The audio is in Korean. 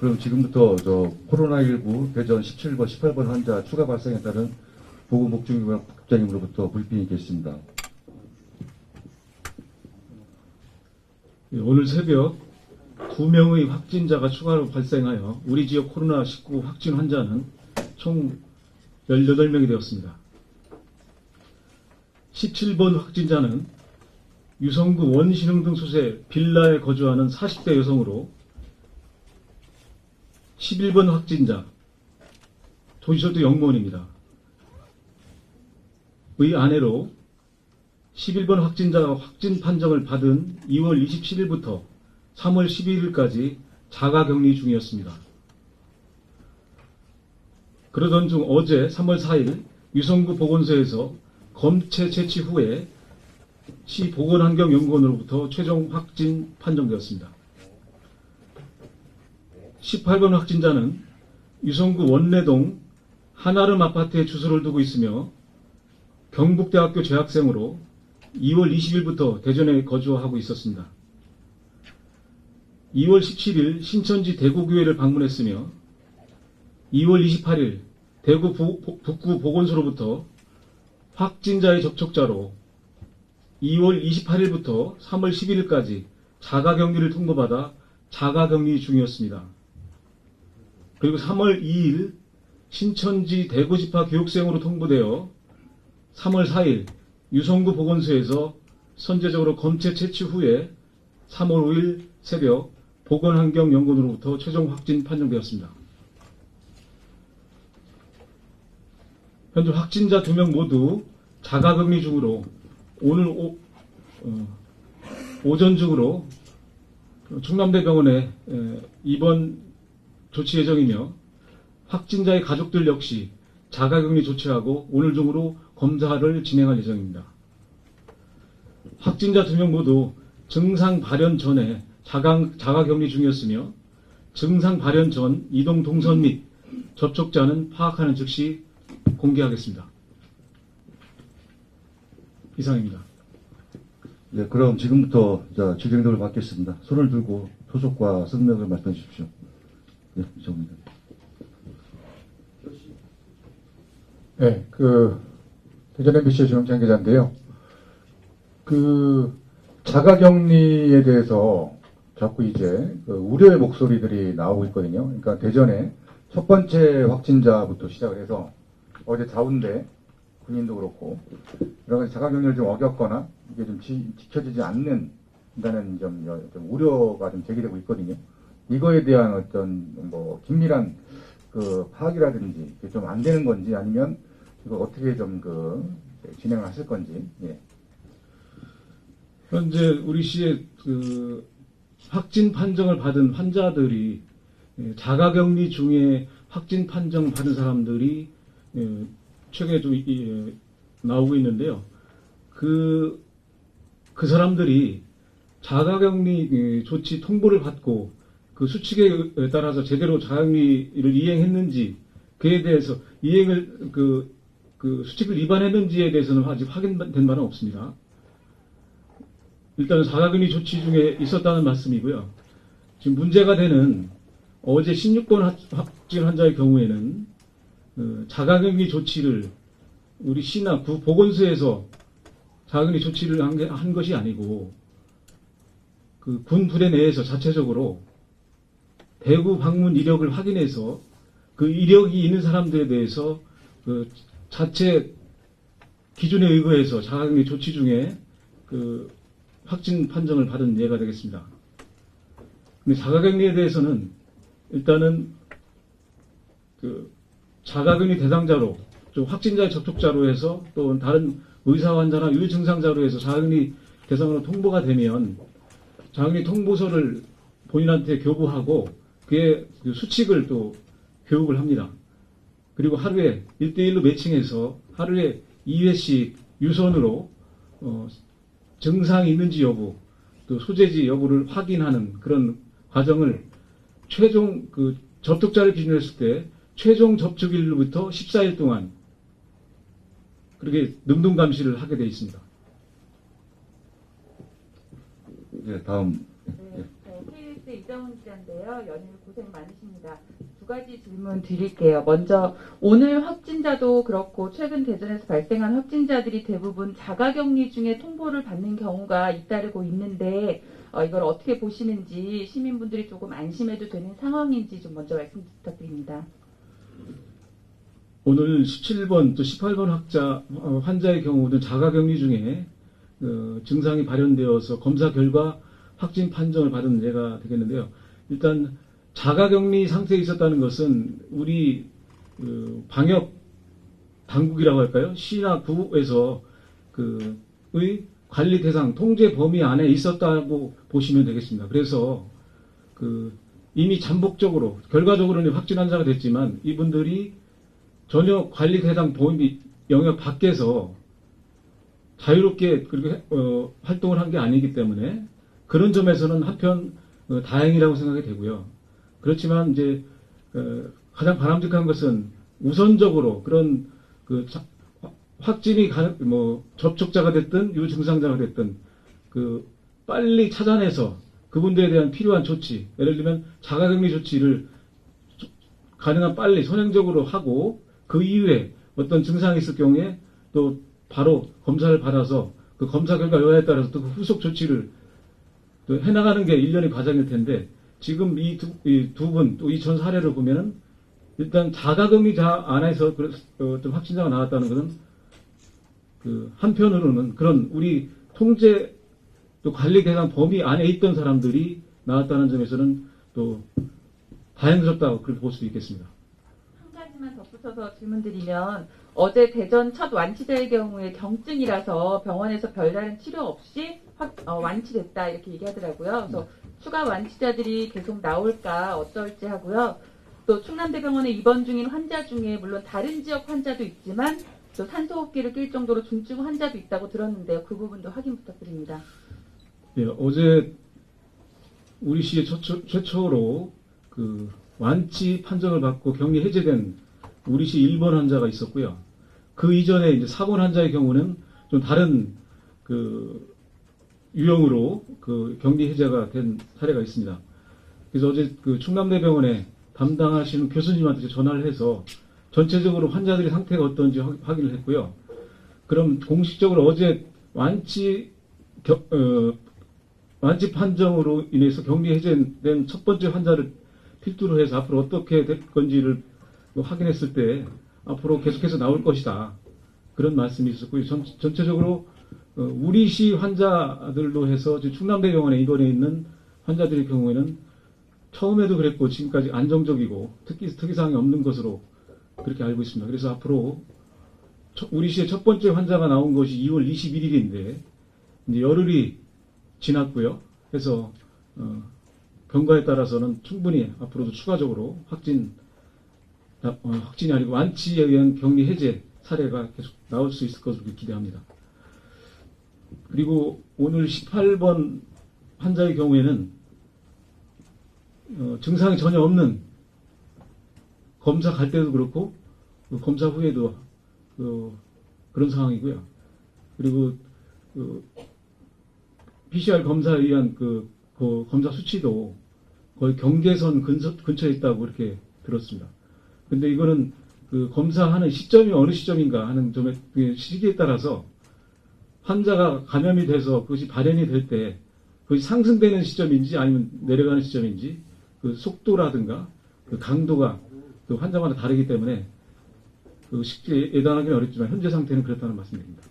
그럼 지금부터 코로나19 대전 17번, 18번 환자 추가 발생에 따른 보건복지국장님으로부터 브리핑이 있겠습니다. 오늘 새벽 2명의 확진자가 추가로 발생하여 우리 지역 코로나19 확진 환자는 총 18명이 되었습니다. 17번 확진자는 유성구 원신흥등 소재 빌라에 거주하는 40대 여성으로 11번 확진자 도지서도 영무원입니다. 의 아내로 11번 확진자가 확진 판정을 받은 2월 27일부터 3월 12일까지 자가격리 중이었습니다. 그러던 중 어제 3월 4일 유성구 보건소에서 검체 채취 후에 시 보건환경연구원으로부터 최종 확진 판정되었습니다. 18번 확진자는 유성구 원내동 한아름 아파트에 주소를 두고 있으며 경북대학교 재학생으로 2월 20일부터 대전에 거주하고 있었습니다. 2월 17일 신천지 대구교회를 방문했으며 2월 28일 대구 북구 보건소로부터 확진자의 접촉자로 2월 28일부터 3월 11일까지 자가격리를 통보받아 자가격리 중이었습니다. 그리고 3월 2일 신천지 대구지파 교육생으로 통보되어 3월 4일 유성구 보건소에서 선제적으로 검체 채취 후에 3월 5일 새벽 보건환경연구원으로부터 최종 확진 판정되었습니다. 현재 확진자 2명 모두 자가격리 중으로 오늘 오전 중으로 충남대병원에 입원 조치 예정이며 확진자의 가족들 역시 자가격리 조치하고 오늘 중으로 검사를 진행할 예정입니다. 확진자 2명 모두 증상 발현 전에 자가격리 중이었으며 증상 발현 전 이동 동선 및 접촉자는 파악하는 즉시 공개하겠습니다. 이상입니다. 네, 그럼 지금부터 질의응답을 받겠습니다. 손을 들고 소속과 성명을 말씀해 주십시오. 네, 이상입니다. 네, 대전 MBC의 주영찬 기자인데요. 자가격리에 대해서 자꾸 이제 우려의 목소리들이 나오고 있거든요. 그러니까 대전에 첫 번째 확진자부터 시작을 해서 어제 자운대 군인도 그렇고 여러 가지 자가격리를 좀 어겼거나 이게 좀 지켜지지 않는다는 좀 우려가 좀 제기되고 있거든요. 이거에 대한 어떤 긴밀한 파악이라든지 좀 안 되는 건지 아니면 이거 어떻게 좀 진행을 하실 건지. 예. 현재 우리 시의 확진 판정을 받은 환자들이 자가격리 중에 확진 판정 받은 사람들이 최근에 좀 나오고 있는데요. 그 사람들이 자가격리 조치 통보를 받고 그 수칙에 따라서 제대로 자가격리를 이행했는지 그에 대해서 이행을 그 수칙을 위반했는지에 대해서는 아직 확인된 바는 없습니다. 일단 자가격리 조치 중에 있었다는 말씀이고요. 지금 문제가 되는 어제 16번 확진 환자의 경우에는 자가격리 조치를 우리 시나 구 보건소에서 자가격리 조치를 한 것이 아니고 군 부대 내에서 자체적으로 대구 방문 이력을 확인해서 그 이력이 있는 사람들에 대해서 자체 기준에 의거해서 자가격리 조치 중에 확진 판정을 받은 예가 되겠습니다. 근데 자가격리에 대해서는 일단은 자가격리 대상자로 좀 확진자의 접촉자로 해서 또 다른 의사 환자나 유증상자로 해서 자가격리 대상으로 통보가 되면 자가격리 통보서를 본인한테 교부하고 그의 수칙을 또 교육을 합니다. 그리고 하루에 1대1로 매칭해서 하루에 2회씩 유선으로 증상이 있는지 여부, 또 소재지 여부를 확인하는 그런 과정을 최종 접촉자를 기준으로 했을 때 최종 접촉일로부터 14일 동안 그렇게 능동 감시를 하게 되어 있습니다. 예, 다음. 네, KBS 이정훈 기자인데요. 연일 고생 많으십니다. 두 가지 질문 드릴게요. 먼저 오늘 확진자도 그렇고 최근 대전에서 발생한 확진자들이 대부분 자가격리 중에 통보를 받는 경우가 잇따르고 있는데 이걸 어떻게 보시는지 시민분들이 조금 안심해도 되는 상황인지 좀 먼저 말씀 부탁드립니다. 오늘 17번 또 18번 환자의 경우도 자가격리 중에 증상이 발현되어서 검사 결과 확진 판정을 받은 예가 되겠는데요. 일단 자가격리 상태에 있었다는 것은 우리 방역 당국이라고 할까요? 시나 구에서 의 관리 대상 통제 범위 안에 있었다고 보시면 되겠습니다. 그래서 이미 잠복적으로 결과적으로는 확진 환자가 됐지만 이분들이 전혀 관리 대상 범위 영역 밖에서 자유롭게 그렇게 활동을 한 게 아니기 때문에 그런 점에서는 한편 다행이라고 생각이 되고요. 그렇지만 이제 가장 바람직한 것은 우선적으로 그런 확진이 접촉자가 됐든 유증상자가 됐든 빨리 찾아내서 그분들에 대한 필요한 조치, 예를 들면 자가격리 조치를 가능한 빨리 선행적으로 하고 그 이후에 어떤 증상이 있을 경우에 또 바로 검사를 받아서 그 검사 결과 여하에 따라서 또 그 후속 조치를 또 해나가는 게 일련의 과정일 텐데 지금 이 두 분 또 이 전 사례를 보면은 일단 자가격리자 안에서 어떤 확진자가 나왔다는 것은 한편으로는 그런 우리 통제 또 관리 대상 범위 안에 있던 사람들이 나왔다는 점에서는 또 다행스럽다고 그렇게 볼 수도 있겠습니다. 한 가지만 덧붙여서 질문드리면 어제 대전 첫 완치자의 경우에 경증이라서 병원에서 별다른 치료 없이 완치됐다 이렇게 얘기하더라고요. 그래서 추가 완치자들이 계속 나올까 어떨지 하고요. 또 충남대병원에 입원 중인 환자 중에 물론 다른 지역 환자도 있지만 또 산소호흡기를 낄 정도로 중증 환자도 있다고 들었는데요. 그 부분도 확인 부탁드립니다. 예, 어제 우리 시에 최초로 완치 판정을 받고 격리 해제된 우리 시 1번 환자가 있었고요. 그 이전에 이제 4번 환자의 경우는 좀 다른 유형으로 격리 해제가 된 사례가 있습니다. 그래서 어제 충남대병원에 담당하시는 교수님한테 전화를 해서 전체적으로 환자들의 상태가 어떤지 확인을 했고요. 그럼 공식적으로 어제 완치 판정으로 인해서 격리 해제된 첫 번째 환자를 필두로 해서 앞으로 어떻게 될 건지를 확인했을 때 앞으로 계속해서 나올 것이다. 그런 말씀이 있었고요. 전체적으로 우리 시 환자들로 해서 충남대병원에 입원해 있는 환자들의 경우에는 처음에도 그랬고 지금까지 안정적이고 특이사항이 없는 것으로 그렇게 알고 있습니다. 그래서 앞으로 우리 시의 첫 번째 환자가 나온 것이 2월 21일인데 이제 열흘이 지났고요. 그래서 경과에 따라서는 충분히 앞으로도 추가적으로 확진이 아니고 완치에 의한 격리 해제 사례가 계속 나올 수 있을 것으로 기대합니다. 그리고 오늘 18번 환자의 경우에는 증상이 전혀 없는 검사 갈 때도 그렇고 검사 후에도 그런 상황이고요. 그리고 PCR 검사에 의한 검사 수치도 거의 경계선 근처에 있다고 이렇게 들었습니다. 근데 이거는 검사하는 시점이 어느 시점인가 하는 점의 시기에 따라서 환자가 감염이 돼서 그것이 발현이 될 때 그것이 상승되는 시점인지 아니면 내려가는 시점인지 속도라든가 강도가 환자마다 다르기 때문에 쉽게 예단하기는 어렵지만 현재 상태는 그렇다는 말씀드립니다.